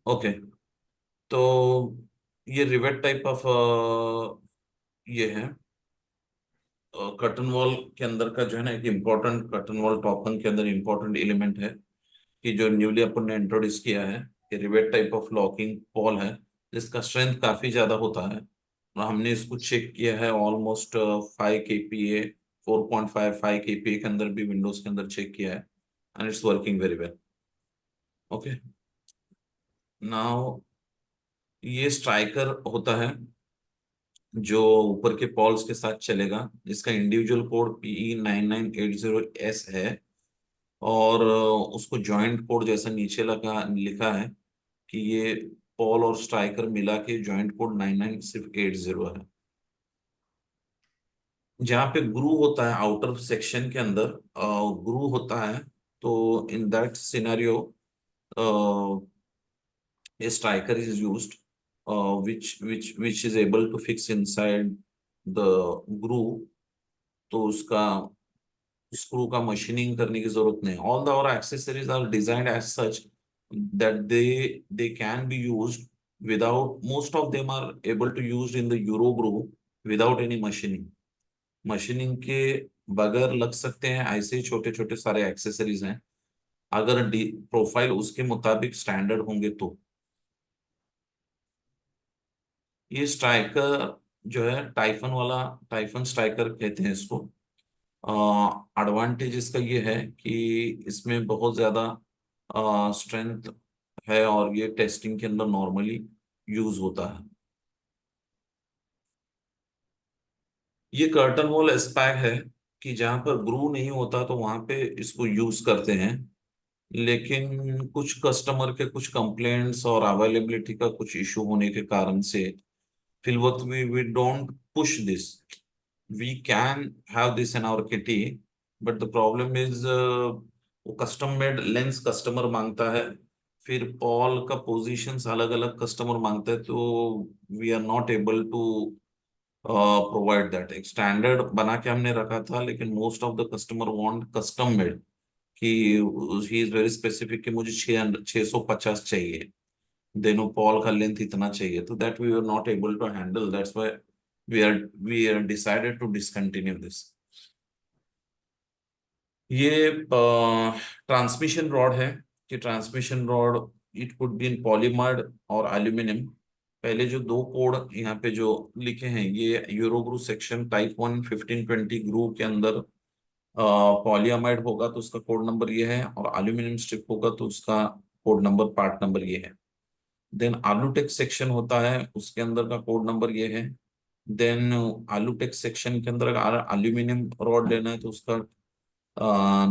Okay. तो ये rivet type of ये है कर्टन वॉल के अंदर का जो है ना, एक इम्पोर्टेंट कर्टन वॉल टॉपन के अंदर इम्पोर्टेंट एलिमेंट है कि जो न्यूली अपन ने इंट्रोड्यूस किया है कि rivet type of locking wall है, जिसका स्ट्रेंथ काफी ज्यादा होता है। और हमने इसको चेक किया है ऑलमोस्ट 5 kPa, 4.55 kPa के अंदर भी विंडोज के अंदर चेक किया है, and it's working very well. Okay. Now ये स्ट्राइकर होता है जो ऊपर के पॉल्स के साथ चलेगा, जिसका इंडिविजुअल कोड PE9980S है। और उसको जॉइंट कोड जैसा नीचे लगा लिखा है कि ये पॉल और स्ट्राइकर मिला के जॉइंट कोड 99 सिर्फ 80 है। जहाँ पे ग्रू होता है आउटर सेक्शन के अंदर, ग्रू होता है, तो in that scenario a striker is used, which is able to fix inside the groove। तो उसका स्क्रू का मशीनिंग करने की जरूरत नहीं। ऑल द और accessories are designed as such that they can be used without, most of them are able to use in the euro groove without any machining. Machining के बगैर लग सकते हैं, ऐसे ही छोटे छोटे सारे एक्सेसरीज हैं, अगर प्रोफाइल उसके मुताबिक स्टैंडर्ड होंगे तो। ये स्ट्राइकर जो है टाइफन वाला, टाइफन स्ट्राइकर कहते हैं इसको। एडवांटेज इसका ये है कि इसमें बहुत ज्यादा स्ट्रेंथ है और ये टेस्टिंग के अंदर नॉर्मली यूज होता है। ये कर्टन वॉल स्पैग है कि जहां पर ग्रू नहीं होता तो वहां पे इसको यूज करते हैं। लेकिन कुछ कस्टमर के कुछ कंप्लेंट्स और अवेलेबिलिटी का कुछ इशू होने के कारण से फिल वक्त we don't push this. we can have this in our kitty, but the problem is वो कस्टम मेड लेंस कस्टमर मांगता है, फिर पॉल का पोजीशंस अलग अलग कस्टमर मांगता है, तो we are not able to provide that. एक स्टैंडर्ड बना के हमने रखा था, लेकिन most of the customer want custom made, कि ही इज वेरी स्पेसिफिक कि मुझे 650 चाहिए, देनो पॉल का लेंथ इतना चाहिए, तो that we are not able to handle, that's why we are decided to discontinue this. ये ट्रांसमिशन रॉड है कि transmission rod it could be in polymer और एल्यूमिनियम। पहले जो दो कोड यहाँ पे जो लिखे हैं, ये यूरोग्रू सेक्शन टाइप 1 1520 ग्रू के अंदर पॉलीअमाइड होगा तो उसका कोड नंबर ये है, और एल्यूमिनियम स्ट्रिप होगा तो उसका कोड नंबर, पार्ट नंबर ये है। देन आलूटेक सेक्शन होता है, उसके अंदर का कोड नंबर ये है। देन आलूटेक सेक्शन के अंदर अगर एल्यूमिनियम रॉड लेना है तो उसका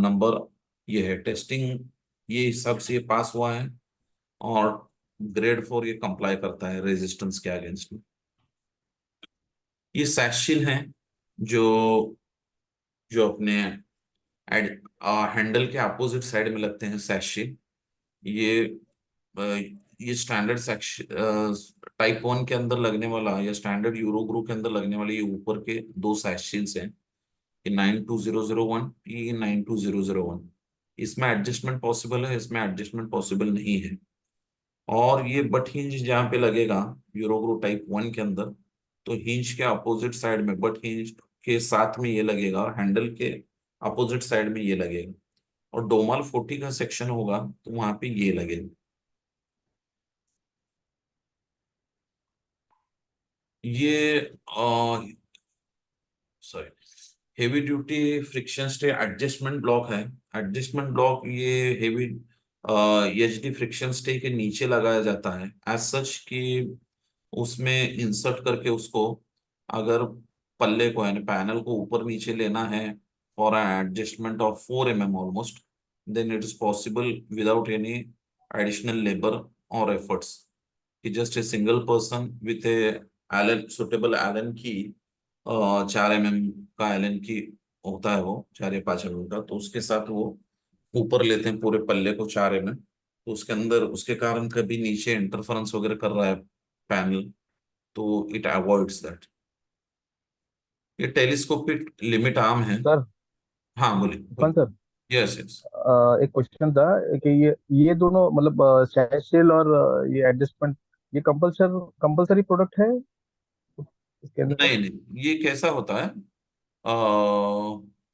नंबर ये है। टेस्टिंग ये हिसाब से ये पास हुआ है, और ग्रेड 4 ये कंप्लाई करता है रेजिस्टेंस के अगेंस्ट में। ये सैशिल हैं जो जो अपने हैंडल के अपोजिट साइड में लगते हैं सैशिल। ये अ, ये स्टैंडर्ड सेक्शन टाइप 1 के अंदर लगने वाला या स्टैंडर्ड यूरो ग्रुप के अंदर लगने वाले ये ऊपर के दो सैशिल्स हैं, ये 92001, ये 92001। इसमें एडजस्टमेंट पॉसिबल है, इसमें एडजस्टमेंट पॉसिबल नहीं है। और ये बट हिंज जहाँ पे लगेगा यूरोग्रो टाइप 1 के अंदर, तो हिंज के अपोजिट साइड में, बट हिंज के साथ में ये लगेगा, और हैंडल के अपोजिट साइड में ये लगेगा। और डोमाल 40 का सेक्शन होगा तो वहां पे ये लगेगा। ये sorry, heavy duty friction stay adjustment block है। एडजस्टमेंट ब्लॉक ये हेवी एचडी फ्रिक्शन स्टे के नीचे लगाया जाता है एज सच कि उसमें इंसर्ट करके उसको, अगर पल्ले को यानी पैनल को ऊपर नीचे लेना है for an adjustment of 4 mm almost, then it is possible without any additional labour और एफर्ट्स, कि just a single person with a Allen, suitable Allen key, 4 mm का एलन की होता है वो, 4 या 5 mm का, तो उसके साथ वो ऊपर लेते हैं पूरे पल्ले को 4 mm। तो उसके अंदर उसके कारण कभी नीचे इंटरफेरेंस वगैरह कर रहा है पैनल, तो इट अवॉइड्स दैट। ये टेलीस्कोपिक लिमिट आर्म है। सर, हाँ बोलिए कौन बोलिए। सर? Yes yes. एक क्वेश्चन था कि ये दोनों मतलब सैशल और ये एडजस्टमेंट, ये कंपलसरी प्रोडक्ट है इसके अंदर? नहीं नहीं, ये कैसा होता है,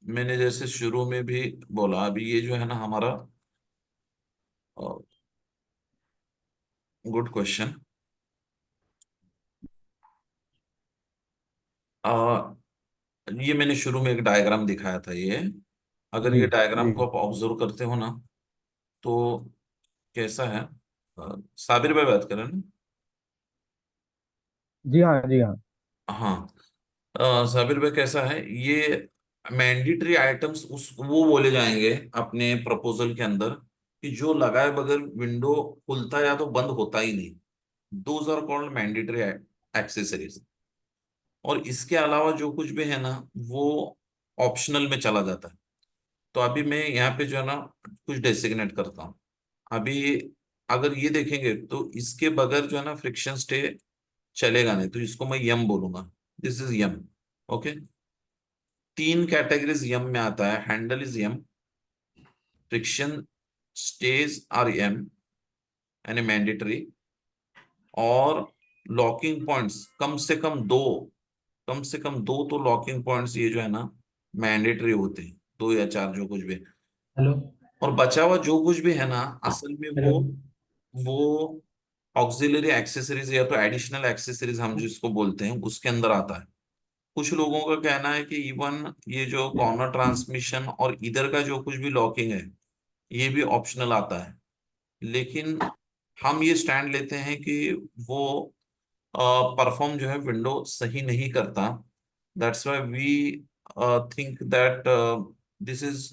मैंने जैसे शुरू में भी बोला, अभी ये जो है ना हमारा, गुड क्वेश्चन। ये मैंने शुरू में एक डायग्राम दिखाया था ये, अगर जी ये डायग्राम जी। को आप ऑब्जर्व करते हो ना, तो कैसा है, साबिर भाई बात कर रहे हैं ना? जी हाँ जी हाँ। हाँ। साबिर भाई कैसा है ये, मैंडेटरी आइटम्स उस वो बोले जाएंगे अपने प्रपोजल के अंदर, कि जो लगाए बगैर विंडो खुलता या तो बंद होता ही नहीं, those are called mandatory accessories. और इसके अलावा जो कुछ भी है ना, वो ऑप्शनल में चला जाता है। तो अभी मैं यहाँ पे जो है ना कुछ डेसिग्नेट करता हूँ। अभी अगर ये देखेंगे तो इसके बगैर जो है ना फ्रिक्शन स्टे चलेगा नहीं, तो इसको मैं यम बोलूंगा, दिस इज यम। ओके। तीन कैटेगरीज यम में आता है, हैंडल इज यम, फ्रिक्शन स्टेज आर यम यानी मैंडेटरी, और लॉकिंग पॉइंट्स कम से कम दो तो लॉकिंग पॉइंट्स ये जो है ना मैंडेटरी होते हैं, दो या चार जो कुछ भी। हेलो। और बचा हुआ जो कुछ भी है ना, असल में हेलो। वो ऑक्सिलरी एक्सेसरीज या तो एडिशनल एक्सेसरीज हम जिसको बोलते हैं उसके अंदर आता है। कुछ लोगों का कहना है कि इवन ये जो कॉर्नर ट्रांसमिशन और इधर का जो कुछ भी लॉकिंग है, ये भी ऑप्शनल आता है। लेकिन हम ये स्टैंड लेते हैं कि वो परफॉर्म जो है विंडो सही नहीं करता। That's why we think that this is,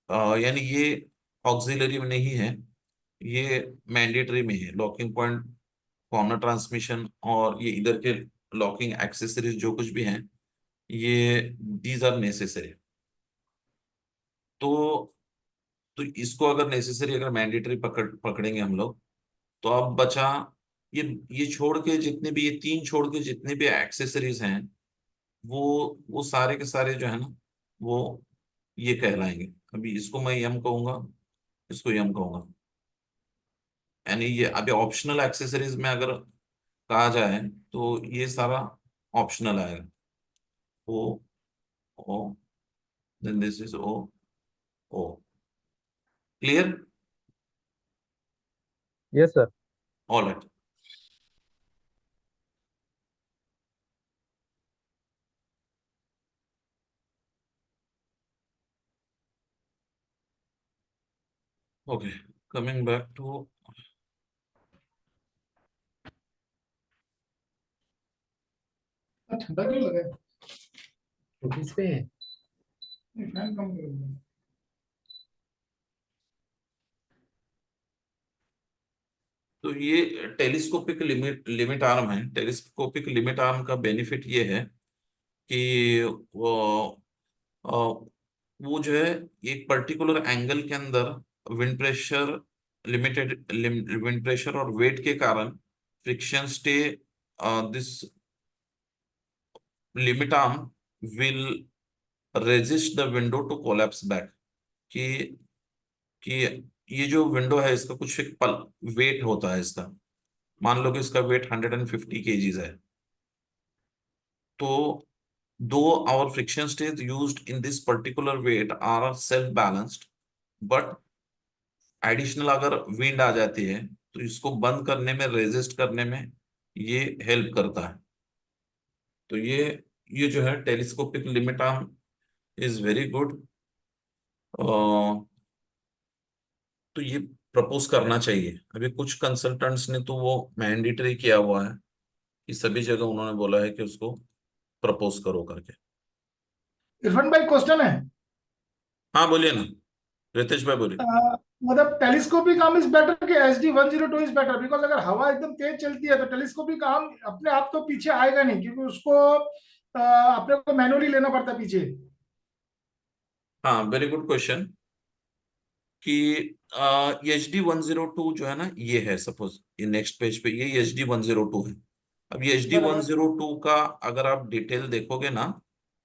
यानी ये ऑक्सिलरी में नहीं है, ये मैंडेटरी में है। लॉकिंग पॉइंट, कॉर्नर ट्रांसमिशन और ये इधर के लॉकिंग एक्सेसरीज जो कुछ भी हैं, ये दीज आर नेसेसरी। तो इसको अगर नेसेसरी, अगर मैंडेटरी पकड़ेंगे हम लोग, तो अब बचा ये ये छोड़ के जितने भी, ये तीन छोड़ के जितने भी एक्सेसरीज हैं, वो सारे के सारे जो है ना, वो ये कहलाएंगे। अभी इसको मैं यम कहूंगा, इसको यम कहूंगा। यानी ये अभी ऑप्शनल एक्सेसरीज में अगर कहा जाए तो ये सारा ऑप्शनल आएगा। O, O, then this is O, O. Clear? Yes sir. All right. Okay, coming back to, ठंडा क्यों लगा है? तो किस पे है? फैन कम करो। तो ये टेलीस्कोपिक लिमिट लिमिट आर्म है। टेलीस्कोपिक लिमिट आर्म का बेनिफिट ये है कि अ, वो जो है एक पर्टिकुलर एंगल के अंदर विंड प्रेशर, विंड प्रेशर और वेट के कारण friction stay, this limit arm will resist the window to collapse back. कि कि ये जो विंडो है इसका कुछ एक पल वेट होता है इसका। मान लो कि इसका वेट 150 kgs है, तो दो our friction stays used in this particular weight are self balanced, but additional अगर विंड आ जाती है तो इसको बंद करने में, रेजिस्ट करने में ये हेल्प करता है। तो ये जो है telescopic limit arm is very good. तो ये प्रपोज करना चाहिए। अभी कुछ कंसल्टेंट्स ने तो वो मैंडेटरी किया हुआ है कि सभी जगह उन्होंने बोला है कि उसको प्रपोज करो करके। इरफान भाई क्वेश्चन है। हाँ बोलिए ना, रितेश भाई बोलिए। अ, मतलब टेलीस्कोपिक आर्म इज बेटर कि SD 102 इज बेटर? बिकॉज अगर हवा एकदम तेज चलती है तो टेलीस्कोपिक आर्म अपने आप तो पीछे आएगा नहीं, क्योंकि उसको अपने को मैनुअली लेना पड़ता है पीछे। हाँ, वेरी गुड क्वेश्चन। कि HD 102 जो है ना, ये है सपोज, ये नेक्स्ट पेज पे ये HD 102 है। अब ये एच डी वन बराबर। जीरो टू का अगर आप डिटेल देखोगे ना,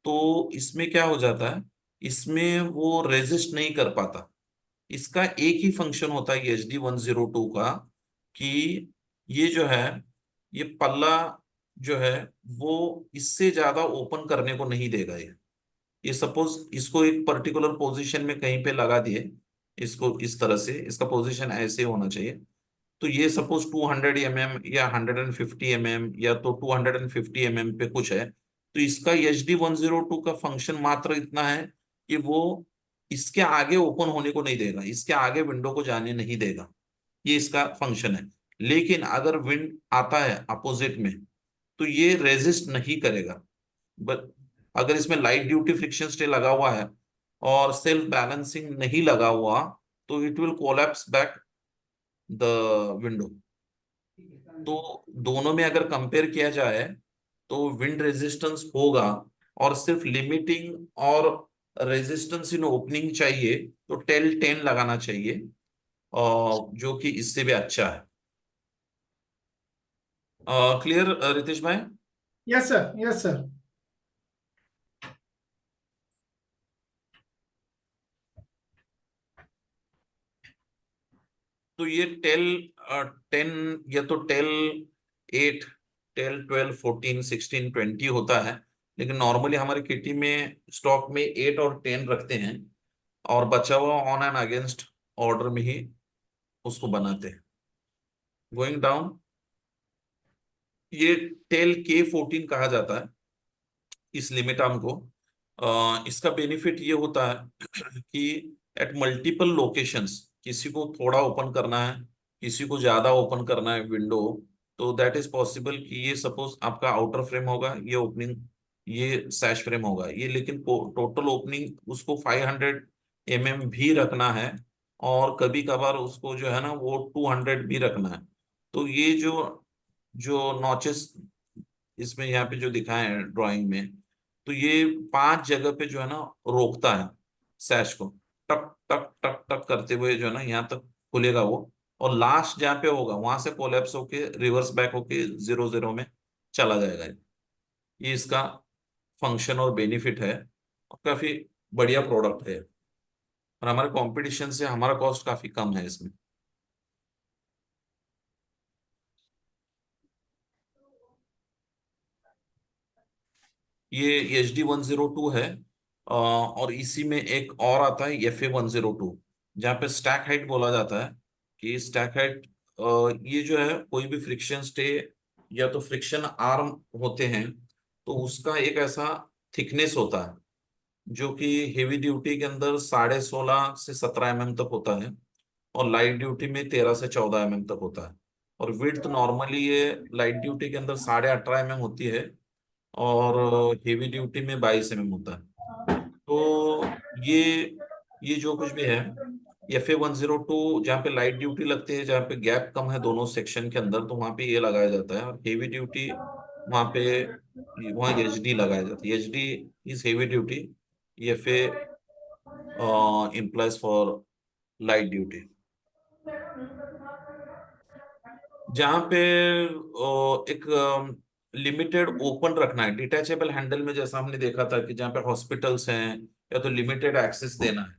तो इसमें क्या हो जाता है, इसमें वो रेजिस्ट नहीं कर पाता। इसका एक ही फंक्शन होता है HD 102 का, कि ये जो है, ये पल्ला जो है वो इससे ज्यादा ओपन करने को नहीं देगा। ये सपोज इसको एक पर्टिकुलर पोजीशन में कहीं पे लगा दिए, इसको इस तरह से, इसका पोजीशन ऐसे होना चाहिए। तो ये सपोज 200 mm या 150 mm या तो 250 mm पे कुछ है, तो इसका HD 102 का फंक्शन मात्र इतना है कि वो इसके आगे ओपन होने को नहीं देगा, इसके आगे विंडो को जाने नहीं देगा। ये इसका फंक्शन है। लेकिन अगर विंड आता है अपोजिट में, तो ये रेजिस्ट नहीं करेगा। बट अगर इसमें लाइट ड्यूटी फ्रिक्शन स्टे लगा हुआ है और सेल्फ बैलेंसिंग नहीं लगा हुआ, तो it will collapse back the window. तो दोनों में अगर कंपेयर किया जाए तो विंड रेजिस्टेंस होगा, और सिर्फ लिमिटिंग और रेजिस्टेंस इन ओपनिंग चाहिए तो टेल 10 लगाना चाहिए, और जो कि इससे भी अच्छा है। क्लियर रितेश भाई? Yes sir, yes sir. तो ये टेल 10 या तो टेल 8, टेल 12, 14, 16, 20 होता है। लेकिन नॉर्मली हमारे किटी में स्टॉक में 8 और 10 रखते हैं, और बचा हुआ ऑन एंड अगेंस्ट ऑर्डर में ही उसको बनाते हैं। गोइंग डाउन, ये टेल K14 कहा जाता है इस लिमिट आर्म को। इसका बेनिफिट ये होता है कि एट मल्टीपल लोकेशंस, किसी को थोड़ा ओपन करना है, किसी को ज्यादा ओपन करना है विंडो, तो दैट इज पॉसिबल कि ये सपोज आपका आउटर फ्रेम होगा, ये ओपनिंग, ये सैश फ्रेम होगा ये, लेकिन टोटल ओपनिंग उसको 500 mm भी रखना है, और कभी कभार उसको जो है ना वो 200 भी रखना है। तो ये जो जो नॉचेस इसमें यहाँ पे जो दिखाए हैं ड्राइंग में, तो ये 5 जगह पे जो है ना रोकता है सैश को, टक टक टक टक करते हुए जो है ना यहाँ तक खुलेगा वो, और लास्ट जहाँ पे होगा वहां से कोलैप्स होके रिवर्स बैक होके 0 0 में चला जाएगा। ये इसका फंक्शन और बेनिफिट है, और काफी बढ़िया प्रोडक्ट है, और हमारे कंपटीशन से हमारा कॉस्ट काफी कम है इसमें। ये HD 102 है। और इसी में एक और आता है FA 102, जहाँ पे स्टैक हाइट बोला जाता है। कि स्टैक हाइट, ये जो है कोई भी फ्रिक्शन स्टे या तो फ्रिक्शन आर्म होते हैं, तो उसका एक ऐसा थिकनेस होता है जो कि हेवी ड्यूटी के अंदर 16.5 से 17 mm तक होता है, और लाइट ड्यूटी में 13 से 14 mm तक होता है। और विड्थ नॉर्मली ये लाइट ड्यूटी के अंदर 18.5 mm होती है, और हेवी ड्यूटी में 22 mm होता है। तो ये जो कुछ भी है, FA 102 जहाँ पे लाइट ड्यूटी लगती है, जहाँ पे गैप कम है दोनों सेक्शन के अंदर, तो वहाँ पे ये लगाया जाता है। और हेवी ड्यूटी वहाँ पे, वहाँ HD लगाया जाता है। HD is heavy duty, FA implies for light duty. जहाँ पे एक लिमिटेड ओपन रखना है डिटैचेबल हैंडल में, जैसा हमने देखा था कि जहाँ पे हॉस्पिटल्स हैं या तो लिमिटेड एक्सेस देना है,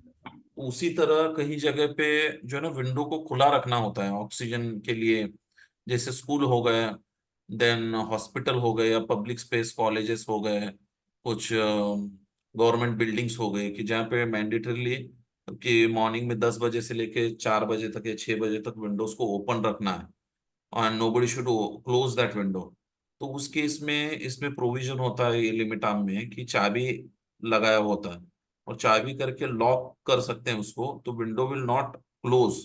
उसी तरह कहीं जगह पे जो है ना विंडो को खुला रखना होता है ऑक्सीजन के लिए। जैसे स्कूल हो गए, देन हॉस्पिटल हो गए, या पब्लिक स्पेस कॉलेजेस हो गए, कुछ गवर्नमेंट बिल्डिंग्स हो गए, कि जहाँ पे मैंडेटरली कि मॉर्निंग में 10 बजे से लेके 4 बजे तक या 6 बजे तक विंडोज को ओपन रखना है, और nobody should close that window। तो उस केस में इसमें प्रोविजन होता है ये लिमिट आर्म में कि चाबी लगाया होता है, और चाबी करके लॉक कर सकते हैं उसको, तो window will not close.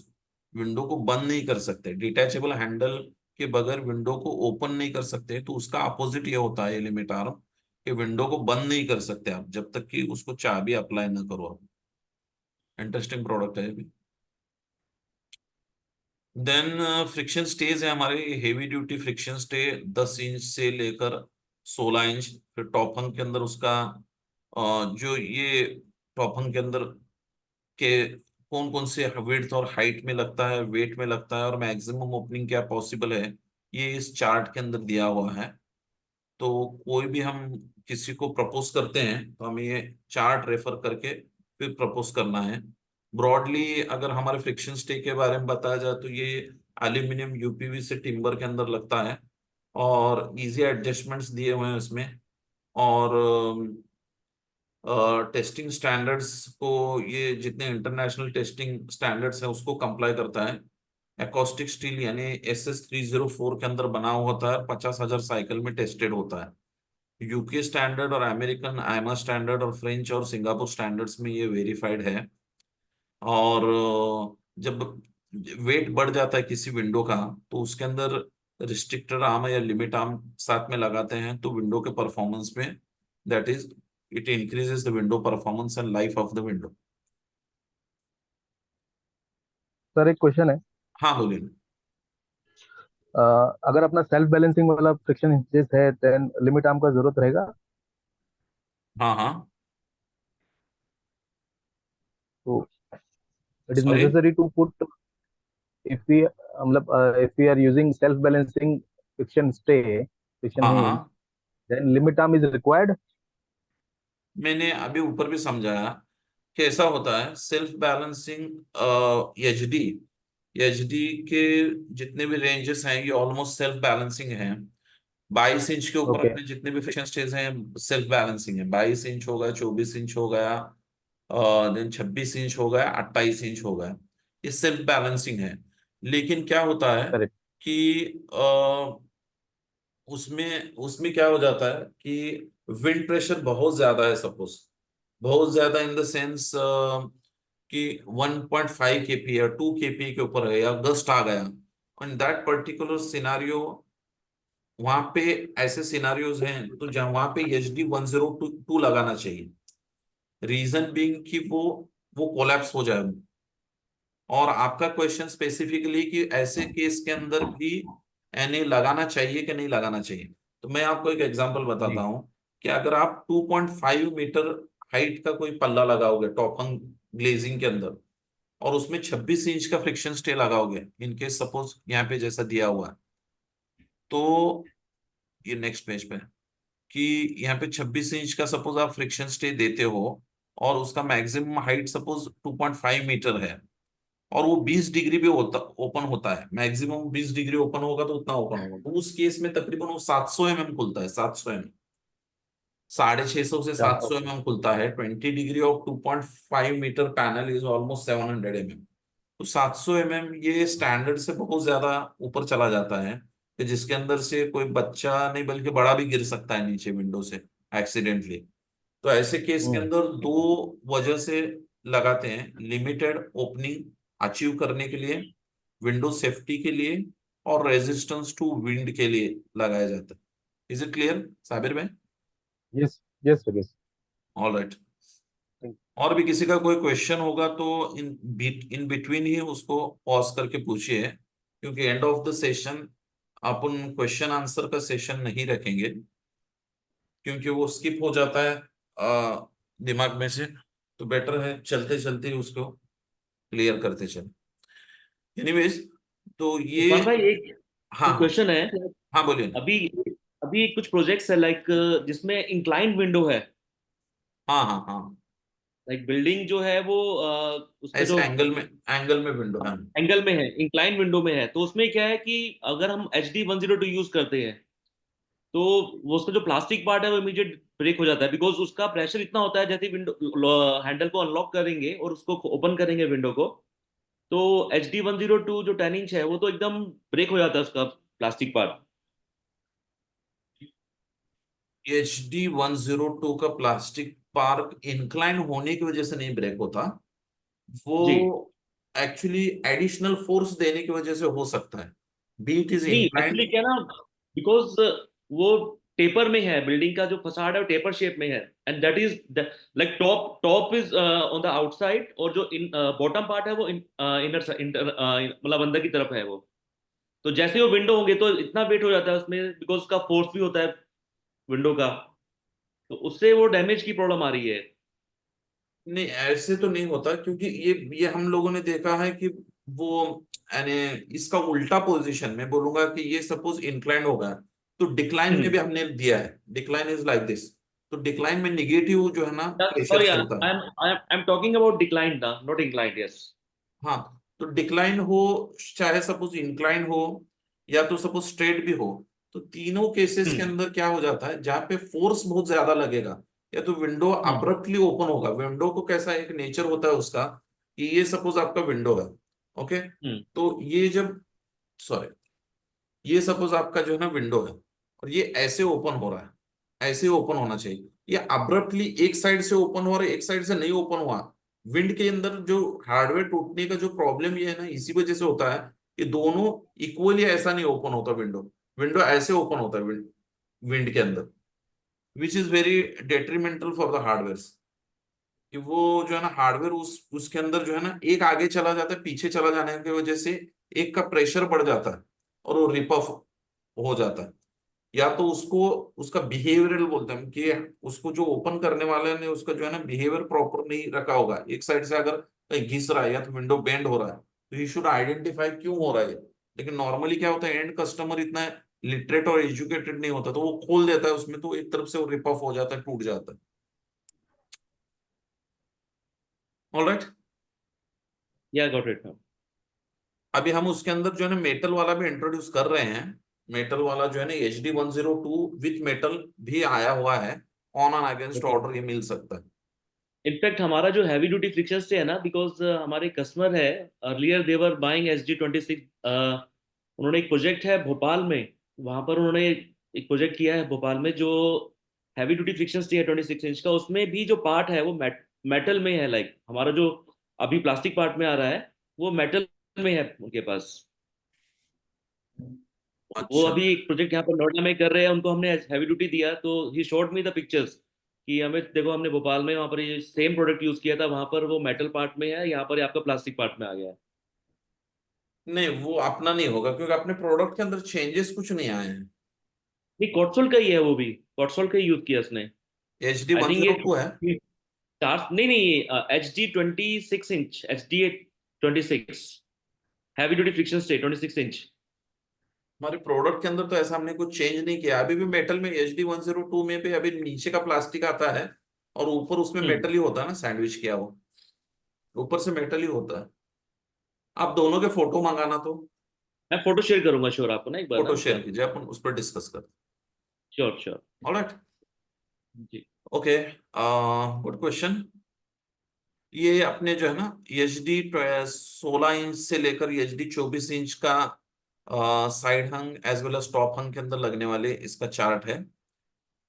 Window को बंद नहीं कर सकते, डिटैचेबल हैंडल के बगैर विंडो को ओपन नहीं कर सकते। तो उसका अपोजिट ये होता है ये लिमिट आर्म, कि विंडो को बंद नहीं कर सकते आप जब तक कि उसको चाबी अप्लाई ना करो आप। इंटरेस्टिंग प्रोडक्ट है ये भी। देन फ्रिक्शन स्टेज है हमारे, heavy duty friction stay 10 inch से लेकर 16 इंच। फिर टॉप हंग के अंदर उसका जो ये टॉप हंग के अंदर के कौन कौन से विड्थ और हाइट में लगता है, वेट में लगता है, और मैक्सिमम ओपनिंग क्या पॉसिबल है, ये इस चार्ट के अंदर दिया हुआ है। तो कोई भी हम किसी को प्रपोज करते हैं तो हमें ये चार्ट रेफर करके फिर प्रपोज करना है। ब्रॉडली अगर हमारे फ्रिक्शन स्टे के बारे में बताया जाए तो ये एल्यूमिनियम यूपीवी से टिम्बर के अंदर लगता है, और इजी एडजस्टमेंट्स दिए हुए हैं उसमें। और टेस्टिंग स्टैंडर्ड्स को, ये जितने इंटरनेशनल टेस्टिंग स्टैंडर्ड्स हैं उसको कंप्लाई करता है। एकॉस्टिक स्टील यानी SS304 के अंदर बना हुआ होता है, 50,000 साइकिल में टेस्टेड होता है। यूके स्टैंडर्ड और अमेरिकन आयमा स्टैंडर्ड और फ्रेंच और सिंगापुर स्टैंडर्ड्स में ये वेरीफाइड है। और जब वेट बढ़ जाता है किसी विंडो का तो उसके अंदर रिस्ट्रिक्टर आर्म या लिमिट आर्म साथ में लगाते हैं, तो विंडो के परफॉर्मेंस में, that is, it increases the window performance and life of the window. Sir एक क्वेश्चन है। हाँ बोलिए। अ, अगर अपना सेल्फ बैलेंसिंग वाला फ्रिक्शन हिंजेस है देन लिमिट आर्म का जरूरत रहेगा? हाँ हाँ। तो it is sorry. Necessary to put, if we मतलब if we are using self balancing friction हाँ hinge, हाँ, then limit arm is required? मैंने अभी ऊपर भी समझाया कि ऐसा होता है सेल्फ बैलेंसिंग। एचडी एचडी के जितने भी रेंजेस हैं ये ऑलमोस्ट सेल्फ बैलेंसिंग हैं। 22 इंच के ऊपर ओके। अपने जितने भी फ्रिक्शन स्टेज हैं सेल्फ बैलेंसिंग है। 22 इंच हो गया, 24 इंच हो गया, देन 26 इंच हो गया, 28 इंच हो गया, ये सेल्फ बैलेंसिंग है। लेकिन क्या होता है करेक्ट। कि उसमें उसमें क्या हो जाता है कि विंड प्रेशर बहुत ज्यादा है, सपोज बहुत ज्यादा इन द सेंस कि 1.5 kPa या 2 kPa के ऊपर है, या गस्ट आ गया, इन दैट पर्टिकुलर सिनारियो, वहां पे ऐसे सिनारियोज हैं तो जहां वहां पे HD 1022 लगाना चाहिए। रीजन बीइंग कि वो कोलैप्स हो जाए। और आपका क्वेश्चन स्पेसिफिकली कि ऐसे केस के अंदर भी एनए लगाना चाहिए कि नहीं लगाना चाहिए, तो मैं आपको एक एग्जांपल बताता जी। हूं कि अगर आप 2.5 मीटर हाइट का कोई पल्ला लगाओगे टॉपंग ग्लेजिंग के अंदर, और उसमें 26 इंच का फ्रिक्शन स्टे लगाओगे, इनकेस सपोज यहाँ पे जैसा दिया हुआ है, तो ये नेक्स्ट पेज पे है कि यहाँ पे 26 इंच का सपोज आप फ्रिक्शन स्टे देते हो, और उसका मैक्सिमम हाइट सपोज 2.5 मीटर है, और वो 20 डिग्री भी होता ओपन होता है, मैक्सिमम 20 डिग्री ओपन होगा तो उतना ओपन होगा, तो उस केस में तकरीबन वो 700 mm खुलता है, 700 mm, 650 से क्या? 700 mm खुलता है। 20 degree of 2.5 metre panel is almost 700 mm। तो 700 mm ये स्टैंडर्ड से बहुत ज्यादा ऊपर चला जाता है, कि जिसके अंदर से कोई बच्चा नहीं बल्कि बड़ा भी गिर सकता है नीचे विंडो से एक्सीडेंटली। तो ऐसे केस के हम्म। अंदर दो वजह से लगाते हैं, लिमिटेड ओपनिंग अचीव करने के लिए, विंडो सेफ्टी के लिए, और रेजिस्टेंस टू विंड के लिए लगाया जाता है। इज इट क्लियर साबिर भाई? Yes. Yes sir, yes. All right. और भी किसी का कोई क्वेश्चन होगा तो इन बिटवीन ही उसको पॉज करके पूछिए, क्योंकि end of the session upon question answer का सेशन नहीं रखेंगे, क्योंकि वो स्किप हो जाता है दिमाग में से। तो बेटर है चलते चलते ही उसको क्लियर करते चले। एनीवेज, तो ये, इरफान भाई, एक हाँ एक हाँ क्वेश्चन है। हाँ बोलिए ना। अभी अभी कुछ प्रोजेक्ट्स है लाइक जिसमें इंक्लाइंड विंडो है। हाँ हाँ हाँ, लाइक बिल्डिंग जो है वो उसका ऐसे जो एंगल में विंडो है। एंगल में है, इंक्लाइंड विंडो में है, तो उसमें क्या है कि अगर हम HD 102 यूज करते हैं तो वो उसका जो प्लास्टिक पार्ट है वो इमीडिएट ब्रेक हो जाता है, बिकॉज उसका प्रेशर इतना होता है, जैसे विंडो हैंडल को अनलॉक करेंगे और उसको ओपन करेंगे विंडो को, तो HD 102 जो 10 इंच है वो तो एकदम ब्रेक हो जाता है उसका प्लास्टिक पार्ट। HD 102 का प्लास्टिक पार्क इंक्लाइन होने की वजह से नहीं ब्रेक होता, वो जी। एक्चुअली एडिशनल फोर्स देने की वजह से हो सकता है, बी इट इज नहीं, इंक्लाइंड। एक्चुअली क्या ना, बिकॉज वो टेपर में है, बिल्डिंग का जो फसाड है वो टेपर शेप में है, and that is like top top is on the outside, और जो इन बॉटम पार्ट है वो इनर इंटर मतलब अंदर की तरफ है वो। तो जैसे वो विंडो होंगे तो इतना वेट हो जाता है उसमें, बिकॉज उसका फोर्स भी होता है विंडो का, तो उससे वो डैमेज की प्रॉब्लम आ रही है। नहीं ऐसे तो नहीं होता, क्योंकि ये हम लोगों ने देखा है कि वो, यानी इसका उल्टा पोजीशन में बोलूंगा कि ये सपोज इंक्लाइंड होगा, तो डिक्लाइन में भी हमने दिया है, डिक्लाइन इज लाइक दिस। तो डिक्लाइन में निगेटिव जो है ना प्रेशर Sorry, चलता है। I'm talking about declined now, not inclined. Yes. हाँ, तो डिक्लाइन हो चाहे सपोज इंक्लाइन हो या तो सपोज स्ट्रेट भी हो, तो तीनों केसेस के हम्म अंदर क्या हो जाता है, जहां पे फोर्स बहुत ज्यादा लगेगा या तो विंडो हम्म अब्रप्टली ओपन होगा। विंडो को कैसा एक नेचर होता है उसका कि ये सपोज आपका विंडो है, ओके, हम्म तो ये जब, सॉरी, ये सपोज आपका जो है ना विंडो है और ये ऐसे ओपन हो रहा है, ऐसे ओपन होना चाहिए। ये अब्रप्टली एक साइड से ओपन हो रहा है, एक साइड से नहीं ओपन हुआ। विंड के अंदर जो हार्डवेयर टूटने का जो प्रॉब्लम ये है ना, इसी वजह से होता है कि दोनों इक्वली ऐसा नहीं ओपन होता विंडो। विंडो ऐसे ओपन होता है विंड, विंड के अंदर, which is very detrimental for the hardware. कि वो जो है ना हार्डवेयर उसके अंदर जो है ना एक आगे चला जाता है, पीछे चला जाने की वजह से एक का प्रेशर बढ़ जाता है और वो रिप ऑफ हो जाता है। या तो उसको उसका बिहेवियरल बोलते हैं कि उसको जो ओपन करने वाले ने उसका जो है ना बिहेवियर प्रॉपर नहीं रखा होगा। एक साइड से अगर कहीं घिस रहा है या तो विंडो बेंड हो रहा है, तो यू शुड आइडेंटिफाई क्यों हो रहा है। लेकिन नॉर्मली क्या होता है, एंड कस्टमर इतना लिटरेट और एजुकेटेड नहीं होता, तो वो खोल देता है उसमें, तो एक तरफ से वो रिप ऑफ हो जाता है, टूट जाता है। Alright, Yeah, got it now. अभी हम उसके अंदर जो है ना मेटल वाला भी इंट्रोड्यूस कर रहे हैं। मेटल वाला जो है ना HD 102 विथ मेटल भी आया हुआ है, on an against Okay. Order ये मिल सकता है। इनफैक्ट हमारा जो हैवी ड्यूटी फ्रिक्शन से है ना, बिकॉज हमारे कस्टमर है, अर्लियर देवर बाइंग SG 26। उन्होंने एक प्रोजेक्ट है भोपाल में, वहां पर उन्होंने एक प्रोजेक्ट किया है भोपाल में जो हैवी ड्यूटी फ्रिक्शन स्टे है 26 इंच का। उसमें भी जो पार्ट है वो मेटल में है। लाइक हमारा जो अभी प्लास्टिक पार्ट में आ रहा है वो मेटल में है उनके पास। वो अच्छा, अभी एक प्रोजेक्ट यहाँ पर नोएडा में कर रहे हैं, उनको हमने हैवी ड्यूटी दिया तो he showed me the pictures कि हमें देखो हमने भोपाल में वहाँ पर ये सेम प्रोडक्ट यूज किया था, वहां पर वो मेटल पार्ट में है, यहाँ पर ये आपका प्लास्टिक पार्ट में आ गया है। नहीं वो अपना नहीं होगा क्योंकि अपने प्रोडक्ट के अंदर चेंजेस कुछ नहीं आए हैं। नहीं, कॉटसोल का ही है, वो भी कॉटसोल का ही यूज किया उसने। H D I one think zero ये टू है। चार नहीं नहीं, HD 26 inch, HD 26 heavy duty friction stay 26 inch. हमारे प्रोडक्ट के अंदर तो ऐसा हमने कुछ चेंज नहीं किया। अभी भी मेटल में HD 102 में भी अभी नीचे का प्लास्टिक आता है और ऊपर उसमें हम्म मेटल ही होता है ना, सैंडविच किया वो ऊपर से मेटल ही होता है। आप दोनों के फोटो मंगाना तो मैं फोटो शेयर करूंगा श्योर आपको ना एक बार फोटो ना शेयर इसका। कीजिए, अपन उस पर डिस्कस करते श्योर श्योर। हैं। ऑलराइट, जी। Okay, good question. ये अपने जो है ना HD 16 इंच से लेकर HD 24 इंच का साइड हंग एज वेल एज टॉप हंग के अंदर लगने वाले इसका चार्ट है।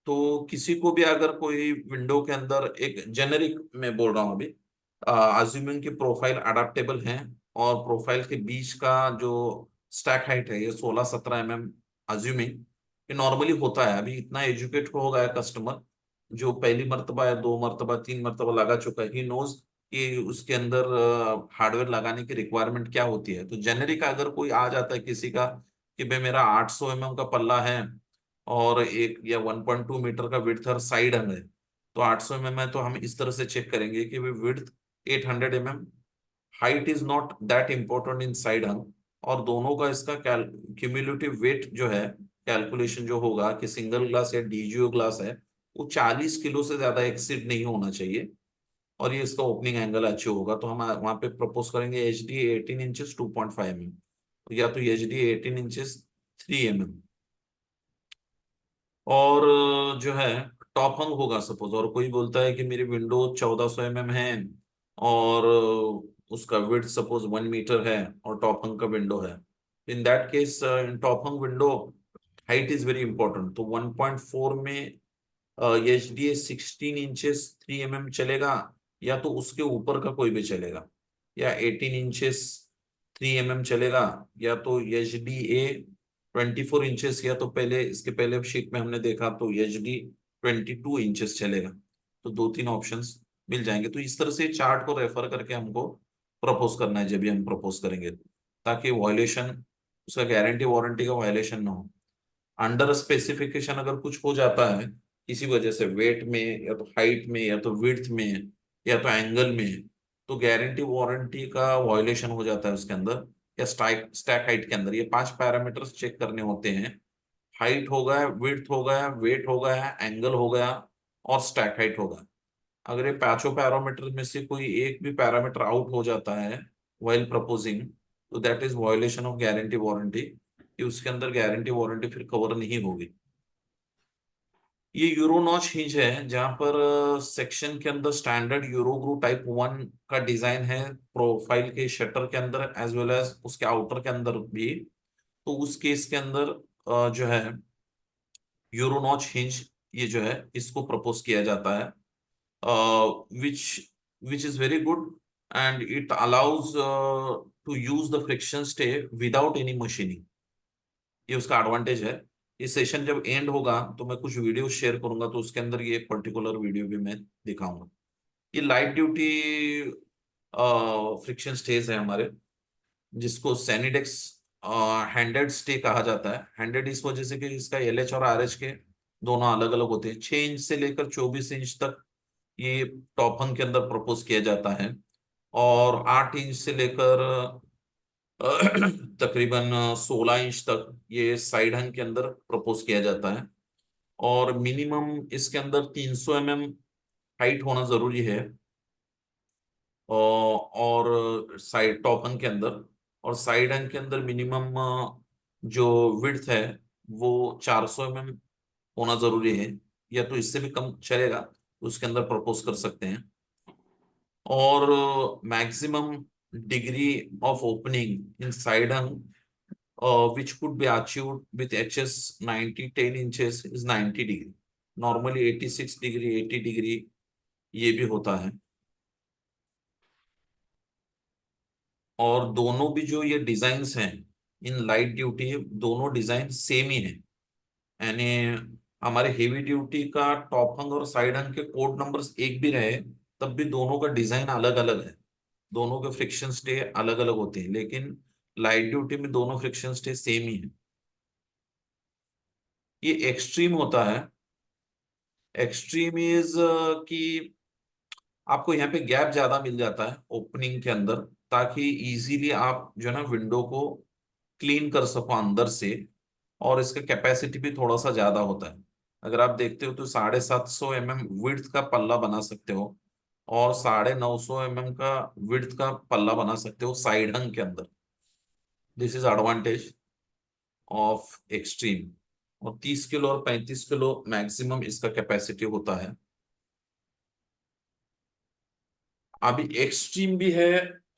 तो किसी को भी अगर कोई विंडो के अंदर, एक जेनेरिक में बोल रहा हूँ अभी, अज्यूमिंग की प्रोफाइल अडेप्टेबल है और प्रोफाइल के बीच का जो स्टैक हाइट है ये 16-17 mm, अज्यूमिंग ये नॉर्मली होता है। अभी इतना एजुकेट हो गया कस्टमर जो पहली मर्तबा या दो मर्तबा तीन मर्तबा लगा चुका है, ही नोज कि उसके अंदर हार्डवेयर लगाने की रिक्वायरमेंट क्या होती है। तो जेनेरिक अगर कोई आ जाता है किसी का कि भाई मेरा 800 mm का पल्ला है और एक या 1.2 मीटर का विड्थ और साइड हंग है, तो 800 mm है, तो हम इस तरह से चेक करेंगे कि width 800 mm, height is not that important in side hung, और दोनों का इसका क्यूमुलेटिव वेट जो है कैलकुलेशन जो होगा कि सिंगल ग्लास या DGO ग्लास है वो 40 किलो से ज्यादा एक्सीड नहीं होना चाहिए, और ये इसका ओपनिंग एंगल अच्छे होगा। तो हम वहां पे प्रपोज करेंगे HD 18 इंचेस 2.5 mm, या तो HD 18 इंचेस 3 mm। और जो है टॉप हंग होगा सपोज, और कोई बोलता है कि मेरी विंडो 1400 mm है और उसका विड्थ सपोज 1 मीटर है और टॉप हंग का विंडो है। In that case in top hung window height is very important. तो 1.4 में HD 16 इंचेस 3 mm चलेगा, या तो उसके ऊपर का कोई भी चलेगा, या 18 इंचेस 3 mm चलेगा, या तो HD 24 इंचेस, या तो पहले इसके पहले शीट में हमने देखा तो HD 22 इंचेस चलेगा। तो दो तीन ऑप्शंस मिल जाएंगे। तो इस तरह से चार्ट को रेफर करके हमको प्रपोज करना है जब भी हम प्रपोज करेंगे, ताकि वायलेशन, उसका गारंटी वारंटी का वायलेशन ना हो। अंडर स्पेसिफिकेशन अगर कुछ हो जाता है किसी वजह से, वेट में या तो हाइट में या तो विड्थ में या तो एंगल में, तो गारंटी वारंटी का वायलेशन हो जाता है उसके अंदर, या स्टैक स्टैक हाइट के अंदर। ये 5 पैरामीटर्स चेक करने होते हैं हाइट हो गया, विड्थ हो गया, वेट हो गया, एंगल हो गया, और स्टैक हाइट हो गया। अगर ये पांचों पैरामीटर में से कोई एक भी पैरामीटर आउट हो जाता है व्हाइल प्रपोजिंग, तो that is violation of guarantee warranty, कि उसके अंदर गारंटी वारंटी फिर कवर नहीं होगी। ये यूरो नॉच हिंज है, जहां पर सेक्शन के अंदर स्टैंडर्ड यूरो ग्रू टाइप 1 का डिजाइन है, प्रोफाइल के शटर के अंदर एज वेल एज उसके आउटर के अंदर भी। तो उस केस के अंदर जो है यूरो नॉच हिंज, ये जो है इसको प्रपोज किया जाता है, which which is very good, and it allows to use the friction stay without any machining। ये उसका एडवांटेज है। ये सेशन जब एंड होगा तो मैं कुछ वीडियो शेयर करूंगा, तो उसके अंदर ये पर्टिकुलर वीडियो भी मैं दिखाऊंगा। ये लाइट ड्यूटी फ्रिक्शन स्टेज है हमारे, जिसको सैनिडेक्स हैंडेड स्टे कहा जाता है। हैंडेड इस वजह से कि इसका एलएच और आरएच के दोनों अलग अलग होते हैं। 6 इंच से लेकर 24 इंच तक ये टॉप हंग के अंदर प्रपोज किया जाता है, और 8 इंच से लेकर तकरीबन 16 इंच तक ये साइड हंग के अंदर प्रपोज किया जाता है। और मिनिमम इसके अंदर 300 mm हाइट होना जरूरी है, और साइड टॉप हंग के अंदर, और साइड हंग के अंदर मिनिमम जो विड्थ है वो 400 mm होना जरूरी है, या तो इससे भी कम चलेगा, उसके अंदर प्रपोज कर सकते हैं। और maximum degree of opening in side hung which could be achieved with HS 90 10 inches is 90 degree. Normally 86 degree 80 degree ये भी होता है। और दोनों भी जो ये डिजाइन्स हैं इन लाइट ड्यूटी, दोनों डिजाइन सेम ही है। यानी हमारे हेवी ड्यूटी का टॉप हंग और साइड हंग के कोड नंबर्स एक भी रहे, तब भी दोनों का डिजाइन अलग अलग है, दोनों के फ्रिक्शन स्टे अलग अलग होते हैं, लेकिन लाइट ड्यूटी में दोनों फ्रिक्शन स्टे सेम ही है। ये एक्सट्रीम होता है। एक्सट्रीम इज कि आपको यहाँ पे गैप ज्यादा मिल जाता है ओपनिंग के अंदर, ताकि इजीली आप जो है ना विंडो को क्लीन कर सको अंदर से, और इसका कैपेसिटी भी थोड़ा सा ज्यादा होता है। अगर आप देखते हो तो 750 mm विड्थ का पल्ला बना सकते हो, और 950 mm का विड्थ का पल्ला बना सकते हो साइड हंग के अंदर। This is advantage of extreme. और 30 किलो और 35 किलो मैक्सिमम इसका कैपेसिटी होता है। अभी एक्सट्रीम भी है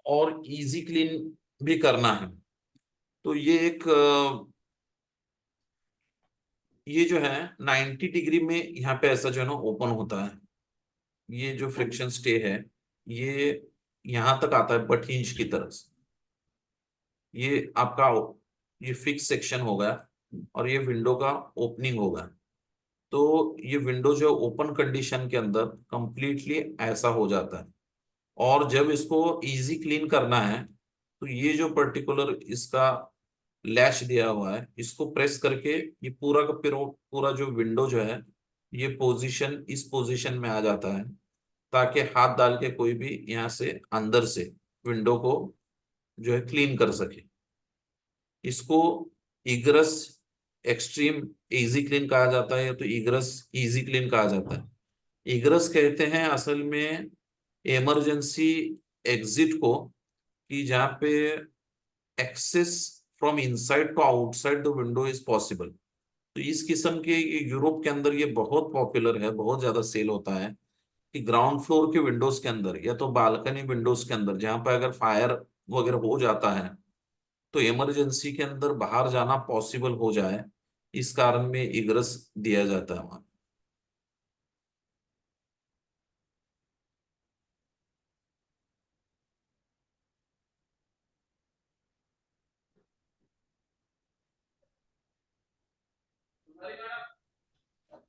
और इजी क्लीन भी करना है, तो ये एक ये जो है 90 डिग्री में यहाँ पे ऐसा जो है ना ओपन होता है। ये जो फ्रिक्शन स्टे है ये यहाँ तक आता है बट हिंज की तरफ से। ये आपका ये फिक्स सेक्शन होगा, और ये विंडो का ओपनिंग होगा। तो ये विंडो जो ओपन कंडीशन के अंदर कंप्लीटली ऐसा हो जाता है। और जब इसको इजी क्लीन करना है, तो ये जो पर्टिकुलर इसका लैश दिया हुआ है, इसको प्रेस करके ये पूरा का पूरा जो विंडो जो है ये पोजीशन इस पोजीशन में आ जाता है, ताकि हाथ डाल के कोई भी यहाँ से अंदर से विंडो को जो है क्लीन कर सके। इसको इग्रस एक्सट्रीम इजी क्लीन कहा जाता है, या तो इग्रस इजी क्लीन कहा जाता है। इग्रस कहते हैं असल में इमरजेंसी एग्जिट को, कि जहाँ पे access from inside to outside the window is possible. तो इस किस्म के यूरोप के अंदर ये बहुत पॉपुलर है, बहुत ज्यादा सेल होता है, कि ग्राउंड फ्लोर के विंडोज के अंदर या तो बालकनी विंडोज के अंदर, जहां पर अगर फायर वगैरह हो जाता है तो इमरजेंसी के अंदर बाहर जाना पॉसिबल हो जाए, इस कारण में इग्रस दिया जाता है वहां।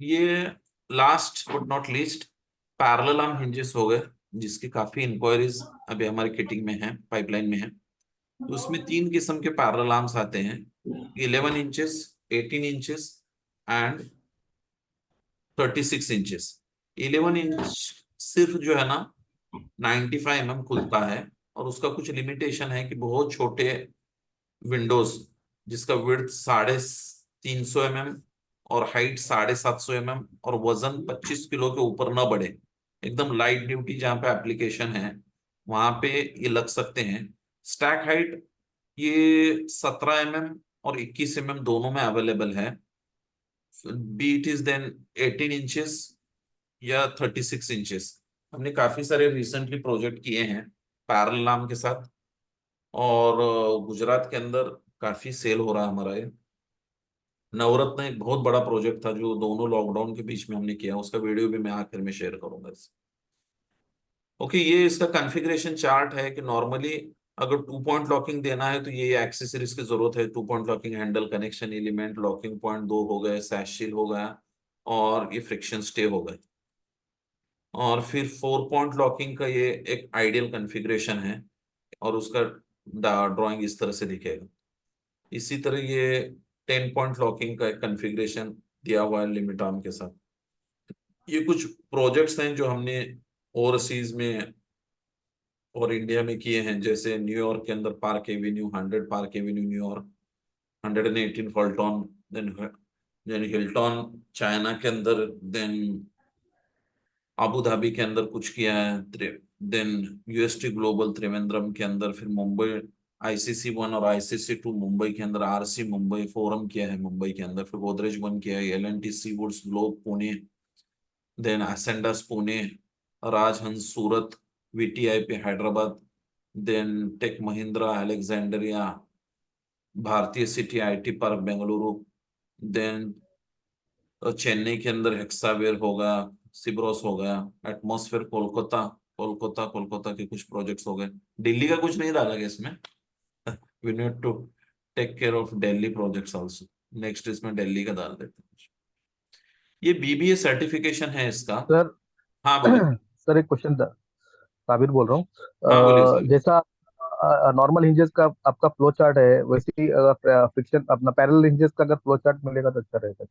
ये last but not least parallel arm hinges हो गए, जिसकी काफी इंक्वायरीज अभी हमारे किटिंग में है, पाइपलाइन में है। तो उसमें 3 किस्म के पैरेलल आर्म्स आते हैं, 11 inches, 18 inches and 36 inches. 11 inch सिर्फ जो है ना 95 mm खुलता है, और उसका कुछ लिमिटेशन है कि बहुत छोटे विंडोज जिसका विड्थ 300 mm और हाइट 750 mm और वजन 25 किलो के ऊपर न बढ़े, एकदम लाइट ड्यूटी जहाँ पे एप्लीकेशन है वहां पे ये लग सकते हैं। स्टैक हाइट ये 17 mm और 21 mm दोनों में अवेलेबल है। Be it is then 18 inches या 36 इंचेस। हमने काफी सारे रिसेंटली प्रोजेक्ट किए हैं पैरेलल नाम के साथ, और गुजरात के अंदर काफी सेल हो रहा है हमारा ये। नवरत्न एक बहुत बड़ा प्रोजेक्ट था जो दोनों लॉकडाउन के बीच में हमने किया, उसका वीडियो भी मैं आखिर में शेयर करूंगा इस। ओके, ये इसका कॉन्फ़िगरेशन चार्ट है कि नॉर्मली अगर 2 पॉइंट लॉकिंग देना है तो ये एक्सेसरीज की जरूरत है। 2 point locking handle, connection element, locking point दो हो गए, सैश शील हो गया, और ये फ्रिक्शन स्टे हो गए। और फिर 4 पॉइंट लॉकिंग का ये एक आइडियल कॉन्फ़िगरेशन है, और उसका ड्राइंग इस तरह से दिखेगा। इसी तरह ये 10 पॉइंट लॉकिंग का एक कॉन्फ़िगरेशन दिया हुआ है लिमिट आर्म के साथ। ये कुछ प्रोजेक्ट्स हैं जो हमने ओवरसीज में और इंडिया में किए हैं, जैसे न्यूयॉर्क के अंदर Park Avenue, 100 Park Avenue New York, 118 Fulton, then then Hilton China के अंदर, देन अबू धाबी के अंदर कुछ किया है, देन यूएसटी ग्लोबल त्रिवेंद्रम के अंदर, फिर मुंबई ICC 1 और ICC 2 मुंबई के अंदर, RC मुंबई फोरम किया है मुंबई के अंदर, फिर गोदरेज 1 किया है, LNT Seawoods globe Pune, then Ascendas Pune, Rajhans Surat, VTIP Hyderabad, then Tech Mahindra Alexandria, Bhartiya city IT park Bengaluru, then Chennai के अंदर हेक्सावेयर होगा, सिब्रोस हो गया, एटमॉस्फेयर कोलकाता, कोलकाता कोलकाता के कुछ प्रोजेक्ट्स हो गए। दिल्ली का कुछ नहीं डाला गया इसमें, we need to take care of Delhi projects also. Next इसमें दिल्ली का डाल देते हैं। ये BBA सर्टिफिकेशन है इसका। सर। हाँ बोलिए। सर, एक क्वेश्चन था। साबिर बोल रहा हाँ बोलिए हूँ। साहब। जैसा नॉर्मल हिंजेस का आपका फ्लो चार्ट है, वैसे ही फ्रिक्शन अपना पैरेलल हिंजेस का अगर फ्लो चार्ट मिलेगा तो अच्छा रहेगा।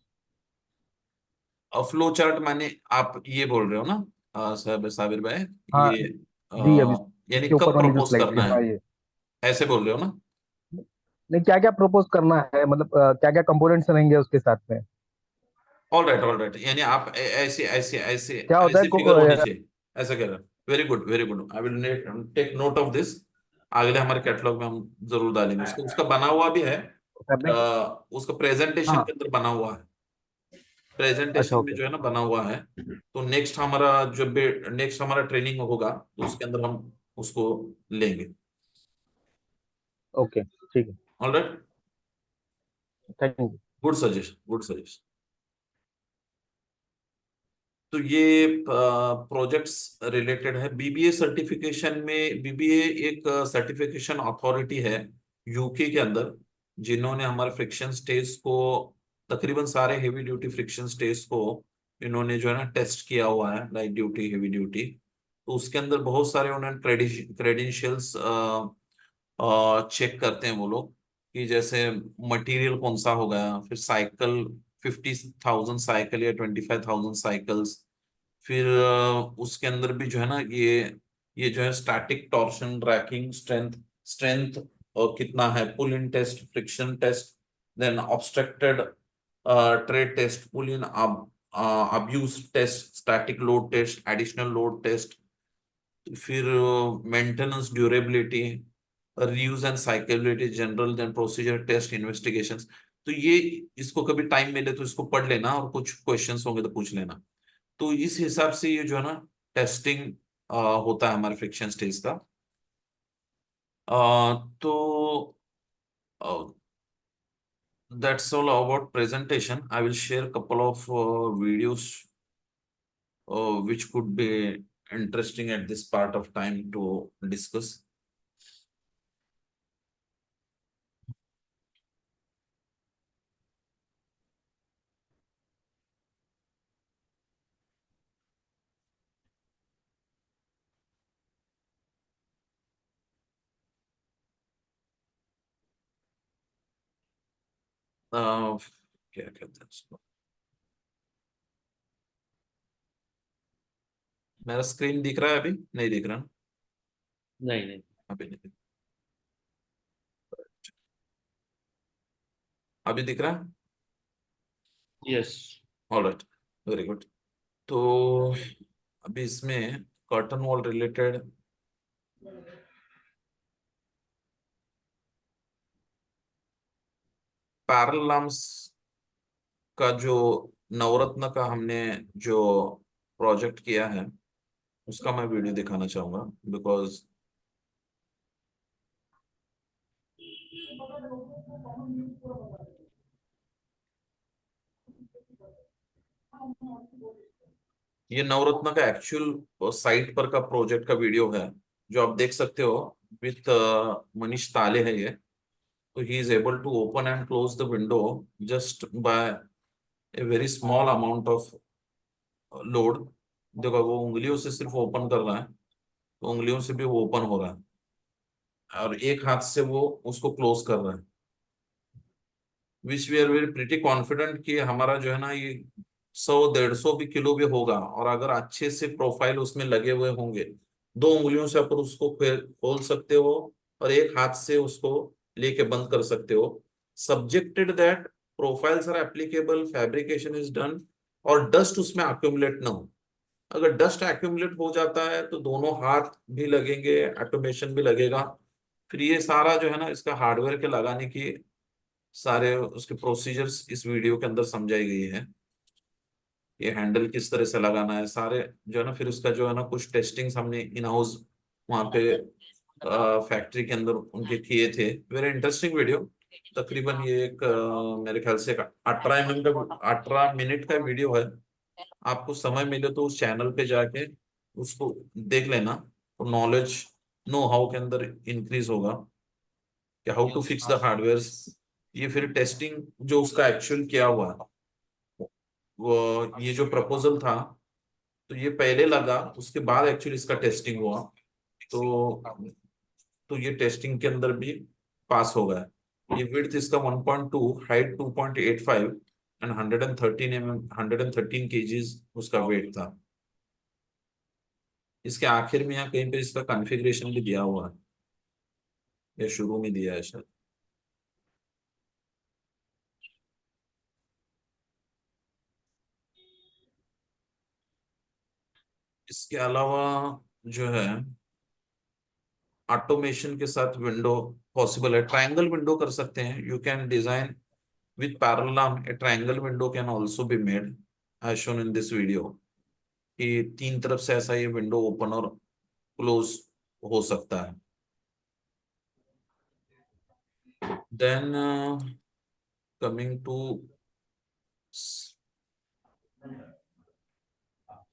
फ्लो चार्ट माने आप ये बोल रहे हो ना, साहब साबिर भाई? हाँ ये अ, जी, अभी यानी इसके ऊपर कब वाली जो प्रपोज स्लाइड थी, करना है, हाँ ये। ऐसे बोल रहे हो ना? नहीं, क्या क्या प्रपोज करना है, मतलब क्या क्या कंपोनेंट्स रहेंगे उसके साथ में। ऑल राइट, यानी आप ऐसे ऐसे ऐसे क्या होता है ऐसे फिगर होनी चाहिए, ऐसा कह रहे हैं। Very good very good, I will take note of this. अगले हमारे कैटलॉग में हम जरूर डालेंगे उसको, उसका बना हुआ भी है। फैब्रिक। उसका प्रेजेंटेशन हाँ। के अंदर बना हुआ है, अच्छा, प्रेजेंटेशन में ओके। जो है ना बना हुआ है। तो नेक्स्ट हमारा जब भी नेक्स्ट हमारा ट्रेनिंग होगा तो उसके अंदर हम उसको लेंगे। ओके, ठीक है। All right, thank you. Good suggestion good suggestion. तो ये प्रोजेक्ट्स रिलेटेड है BBA सर्टिफिकेशन में। BBA एक सर्टिफिकेशन अथॉरिटी है UK के अंदर, जिन्होंने हमारे फ्रिक्शन स्टेज को, तकरीबन सारे हेवी ड्यूटी फ्रिक्शन स्टेज को इन्होंने जो है ना टेस्ट किया हुआ है, लाइट ड्यूटी हेवी ड्यूटी। तो उसके अंदर बहुत सारे उन्होंने क्रेडेंशियल्स चेक करते हैं वो लोग, कि जैसे मटेरियल कौन सा हो गया, फिर साइकिल 50,000 साइकिल या 25,000 साइकिल्स, फिर उसके अंदर भी जो है ना ये जो है static torsion racking strength, strength और कितना है, pull in test, friction test, then obstructed tread test, pull in abuse test, static load test, additional load test, फिर maintenance durability, reuse and cyclicity, general then procedure test investigations. तो ये इसको कभी time मिले तो इसको पढ़ लेना, और कुछ क्वेश्चंस होंगे तो पूछ लेना। तो इस हिसाब से ये जो है ना टेस्टिंग होता है हमारे फ्रिक्शन स्टेज का। तो that's all about presentation. I will share couple of videos which could be interesting at this part of time to discuss. क्या कहते हैं उसको, मेरा स्क्रीन दिख रहा है? अभी नहीं दिख रहा ना? नहीं नहीं। अभी नहीं दिख, अभी दिख रहा है? यस। Alright, very good. तो अभी इसमें curtain wall related parallel arms का जो नवरत्न का हमने जो प्रोजेक्ट किया है उसका मैं वीडियो दिखाना चाहूंगा, बिकॉज ये नवरत्न का एक्चुअल साइट पर का प्रोजेक्ट का वीडियो है जो आप देख सकते हो। विथ मनीष ताले है ये। तो he is able to open and close the window just by a very small amount of load. देखो वो उंगलियों से सिर्फ ओपन कर रहा है, तो उंगलियों से भी वो ओपन हो रहा है और एक हाथ से वो उसको क्लोज कर रहा है। Which we are very pretty confident कि हमारा जो है ना ये 100-150 भी किलो भी होगा, और अगर अच्छे से प्रोफाइल उसमें लगे हुए होंगे, दो उंगलियों से आप उसको खोल सकते हो और एक हाथ से उसको लेके बंद कर सकते हो, subjected that profiles are applicable, fabrication is done, और डस्ट उसमें अक्यूमुलेट ना हो। अगर डस्ट एक्यूमुलेट हो जाता है तो दोनों हाथ भी लगेंगे, ऑटोमेशन भी लगेगा। फिर ये सारा जो है ना इसका हार्डवेयर के लगाने की सारे उसके प्रोसीजर्स इस वीडियो के अंदर समझाई गई है। ये हैंडल किस तरह से लगाना है सारे जो है ना, फिर उसका जो है ना कुछ टेस्टिंग्स हमने इन हाउस वहाँ पे फैक्ट्री के अंदर उनके किए थे। Very interesting video. तकरीबन ये एक मेरे ख्याल से 18 मिनट का वीडियो है। आपको समय मिले तो उस चैनल पे जाके उसको देख लेना, तो नॉलेज नो हाउ के अंदर इंक्रीज होगा कि how to fix the hardware. ये फिर टेस्टिंग जो उसका एक्चुअल किया हुआ है, वो ये जो प्रपोजल था तो ये पहले लगा, उसके बाद एक्चुअली इसका टेस्टिंग हुआ। तो ये टेस्टिंग के अंदर भी पास हो गया। ये विड्थ इसका 1.2, हाइट 2.85 एंड 113 केजीज उसका वेट था। इसके आखिर में यहाँ कहीं पे इसका कॉन्फ़िगरेशन भी दिया हुआ है, या शुरू में दिया है शायद। इसके अलावा जो है ऑटोमेशन के साथ विंडो पॉसिबल है, ट्रायंगल विंडो कर सकते हैं। You can design with parallel arm, a triangle window can also be made as shown in this video, कि तीन तरफ से ऐसा ये विंडो ओपन और क्लोज हो सकता है। Then coming to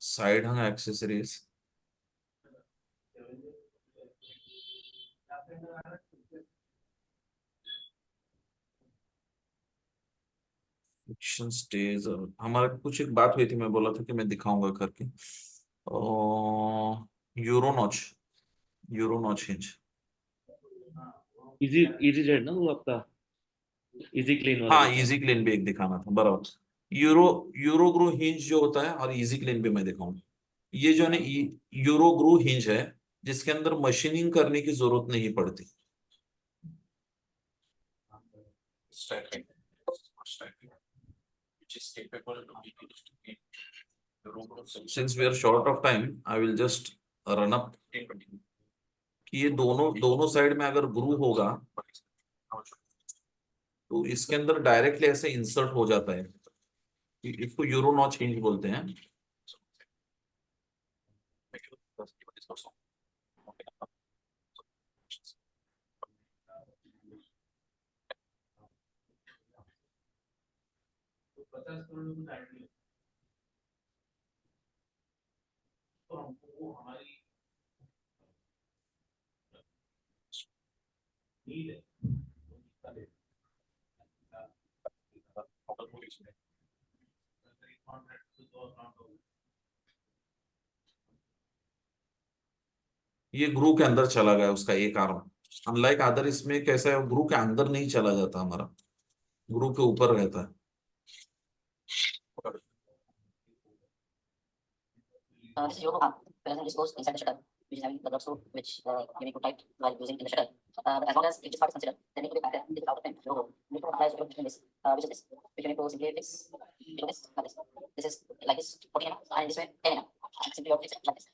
side hung accessories, friction stay. हमारा कुछ एक बात हुई थी, मैं बोला था कि मैं दिखाऊंगा करके। यूरोनॉच, यूरोनॉच हिंज। इजी इजी जेड ना वो आपका, इजी क्लीन वाला हाँ, जो था। इजी क्लीन भी एक दिखाना था बराबर। यूरो यूरोग्रू हिंज जो होता है, और इजी क्लीन भी मैं दिखाऊंगा। ये जो है ना यूरोग्रू हिंज है, जिसके अंदर मशीनिंग करने की जरूरत नहीं पड़ती। Since we are short of time, I will just run up कि ये दोनों दोनों साइड में अगर ग्रू होगा तो इसके अंदर डायरेक्टली ऐसे इंसर्ट हो जाता है। इसको यूरो नॉच हिंज बोलते हैं। ये ग्रू के अंदर चला गया उसका एक आर्म। अनलाइक अदर इसमें कैसा है, ग्रू के अंदर नहीं चला जाता, हमारा ग्रू के ऊपर रहता है। This is your arm. Present this goes inside the shutter, which is having the rub screw, which you need to tight while using in the shutter. But as long as if this part is considered, then need to be patterned, this is out of time. So you need to apply a between this, which is this, which you need to simply fix below this, like this. This is like this 14 mm, and this way 10 mm. And simply you fix it like this.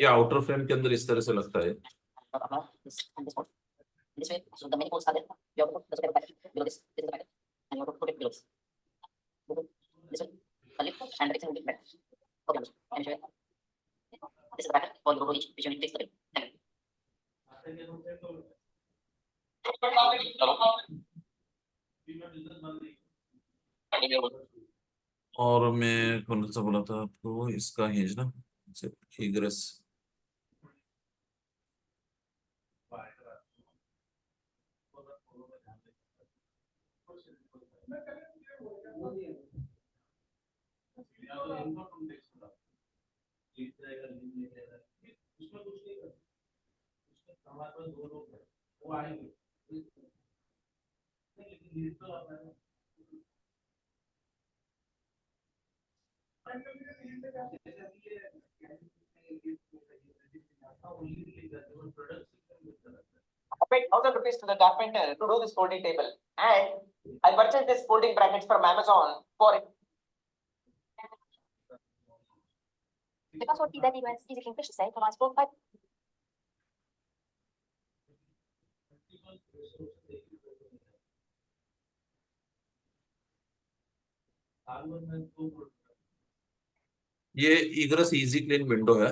ये outer frame के अंदर इस तरह से लगता है। This and this port. This way, so the many ports are there. You have to put the packet below this. This is the packet, and you have to put it below this. This way, the lip and the fixing will be better. Okay, let me show you. This is the packet for your each, which you need to fix the lip. Thank you. और मैं कौन सा बोला था आपको, इसका hinge ना, egress. I paid 1,000 rupees to the carpenter to do this folding table, and I purchased this folding brackets from Amazon for The password key that events easy clean fish say provides 4 5. ये egress easy clean window है,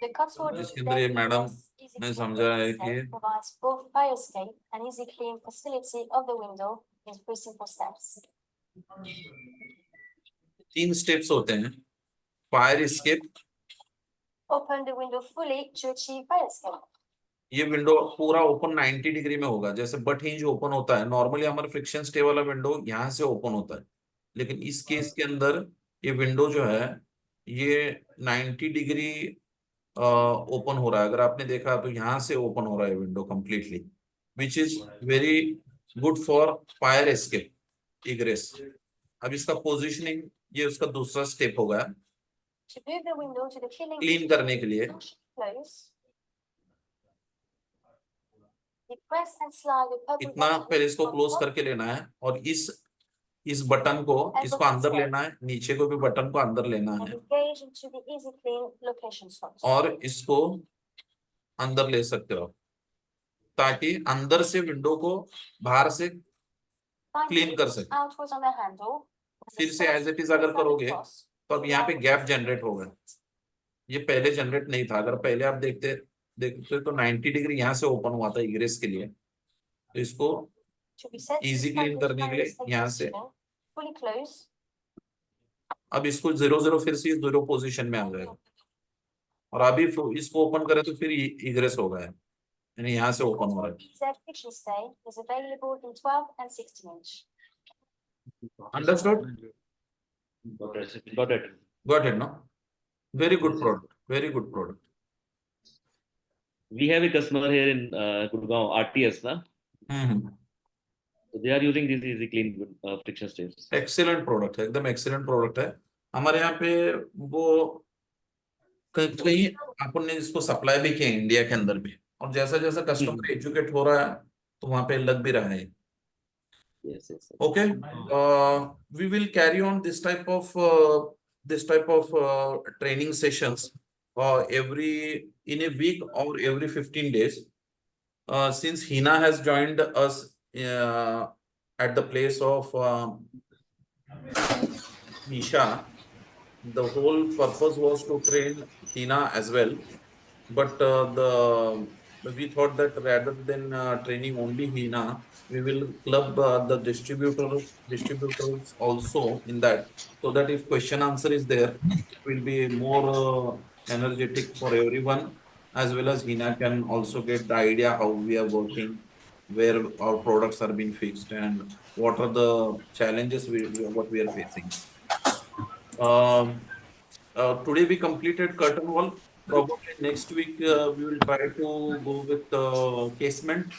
The cutsword जिसके अंदर ये madam easy ने clean समझा है fish say कि provides both fire escape and easy clean facility of the window in 3 simple steps. 3 steps होते हैं। Fire escape, Open the window fully to achieve fire escape. ये विंडो पूरा open 90 degree में होगा, जैसे बट हिंज ओपन होता है normally, हमारा फ्रिक्शन स्टे वाला विंडो यहाँ से ओपन होता है, लेकिन इस केस के अंदर ये विंडो जो है ये 90 डिग्री ओपन हो रहा है। अगर आपने देखा तो यहाँ से ओपन हो रहा है window completely, which is very good for fire escape egress. अब इसका पोजिशनिंग, ये उसका दूसरा स्टेप होगा To move the window to the cleaning clean करने के लिए। close. Press and slide the purple इतना button पहले इसको on क्लोज top करके लेना है, और इस बटन को, इसको अंदर लेना है, नीचे को भी बटन को अंदर लेना and है, engage into the easy clean location slots. और इसको अंदर ले सकते हो ताकि अंदर से विंडो को बाहर से क्लीन कर सके। Outwards on the handle. फिर से एज इट इज अगर करोगे तो अब यहाँ पे गैप जनरेट होगा, ये पहले जनरेट नहीं था। अगर पहले आप देखते तो 90 डिग्री यहाँ से ओपन हुआ था इग्रेस के लिए, तो इसको To be set to easy clean standard करने के लिए fire यहाँ से, escape fully close. अब इसको 0 फिर से 0 पोजीशन में आ जाएगा, और अभी इसको ओपन करें तो फिर इग्रेस हो गया, यानी यहाँ से ओपन हो रहा है। PZ fiction stay is available in 12 and 16 inch. Understood? Got it. Got it, no? Very good product. Very good product. We have a customer here in Gurgaon, RTS, na? So they are using these easy clean friction stays. Excellent product है, एकदम excellent product है। हमारे यहाँ पे वो कहीं अपन ने इसको सप्लाई भी किया इंडिया के अंदर भी, और जैसा जैसा कस्टमर एजुकेट हो रहा है तो वहाँ पे लग भी रहा है। Yes, yes. Okay, we will carry on this type of training sessions in a week or every 15 days. Since Hina has joined us at the place of Nisha, the whole purpose was to train Hina as well, but we thought that rather than training only Hina, we will club the distributors also in that, so that if question answer is there, it will be more energetic for everyone, as well as Hina can also get the idea how we are working, where our products are being fixed, and what are the challenges what we are facing. Today we completed curtain wall. Probably next week we will try to go with casement,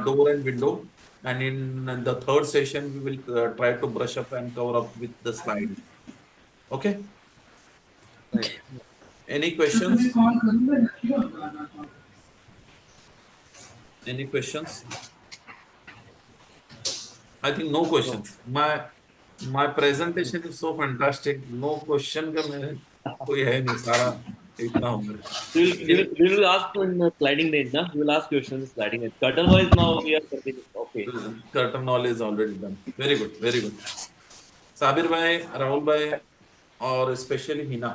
door and window, and in the third session we will try to brush up and cover up with the slide. Okay? Right. Any questions? Any questions? I think no questions. My presentation is so fantastic. No question का मैं कोई है नहीं, सारा इतना होगा. We will ask in sliding range, na? We will ask questions in sliding range. Curtain wise now we are continuing. Okay. Curtain knowledge is already done. Very good, very good. Sabir भाई, राहुल भाई और स्पेशली हिना,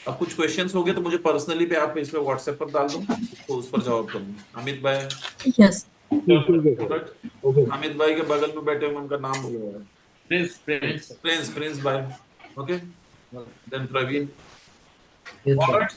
अब कुछ questions हो गए तो मुझे personally पे आप इस पे व्हाट्सएप पर डाल दो, तो उस पर जवाब करूंगा. अमित भाई, Yes. अमित भाई के बगल में बैठे हुए उनका नाम बोलो. Prince. प्रिंस भाई. Okay, then Praveen. Yes, sir. Alright.